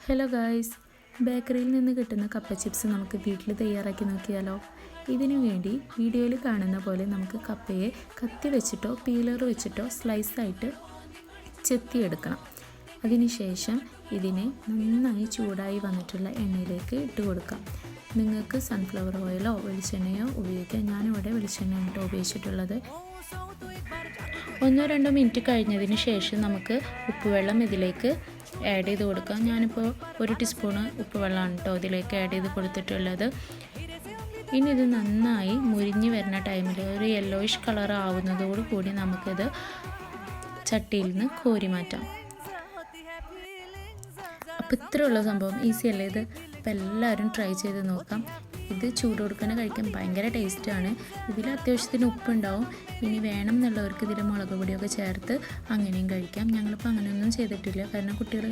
Hello guys, ബേക്കറിയിൽ നിന്ന് കിട്ടുന്ന കപ്പ ചിപ്സ് നമുക്ക് വീട്ടിൽ തയ്യാറാക്കി നോക്കിയാലോ. ഇതിനു വേണ്ടി വീഡിയോയിൽ കാണുന്ന പോലെ നമുക്ക് കപ്പയെ കത്തി വെച്ചിട്ടോ പീലർ വെച്ചിട്ടോ സ്ലൈസായിട്ട് ചെത്തിയെടുക്കണം. അതിനുശേഷം ഇതിനെ നന്നായി ചൂടായി വന്നിട്ടുള്ള എണ്ണയിലേക്ക് ഇട്ട് കൊടുക്കാം. നിങ്ങൾക്ക് സൺഫ്ലവർ ഓയിലോ വെളിച്ചെണ്ണയോ ഉപയോഗിക്കാം. ഞാനിവിടെ വെളിച്ചെണ്ണയാണ് കേട്ടോ ഉപയോഗിച്ചിട്ടുള്ളത്. 1-2 മിനിറ്റ് കഴിഞ്ഞതിന് ശേഷം നമുക്ക് ഉപ്പുവെള്ളം ഇതിലേക്ക് ആഡ് ചെയ്ത് കൊടുക്കാം. ഞാനിപ്പോൾ 1 ടീസ്പൂണ് ഉപ്പുവെള്ളമാണ് കേട്ടോ ഇതിലേക്ക് ആഡ് ചെയ്ത് കൊടുത്തിട്ടുള്ളത്. ഇനി ഇത് നന്നായി മുരിഞ്ഞ് വരുന്ന ടൈമിൽ ഒരു യെല്ലോയിഷ് കളർ ആവുന്നതോടു കൂടി നമുക്കിത് ചട്ടിയിൽ നിന്ന് കോരി മാറ്റാം. അപ്പോൾ ഇത്രയുള്ള സംഭവം, ഈസി അല്ലേ ഇത്? അപ്പോൾ എല്ലാവരും ട്രൈ ചെയ്ത് നോക്കാം. ഇത് ചൂട് കൊടുക്കാൻ കഴിക്കാൻ ഭയങ്കര ടേസ്റ്റാണ്. ഇതിൽ അത്യാവശ്യത്തിന് ഉപ്പുണ്ടാവും. ഇനി വേണം എന്നുള്ളവർക്ക് ഇതിൽ മുളക് പൊടിയൊക്കെ ചേർത്ത് അങ്ങനെയും കഴിക്കാം. ഞങ്ങളിപ്പോൾ അങ്ങനെയൊന്നും ചെയ്തിട്ടില്ല, കാരണം കുട്ടികൾ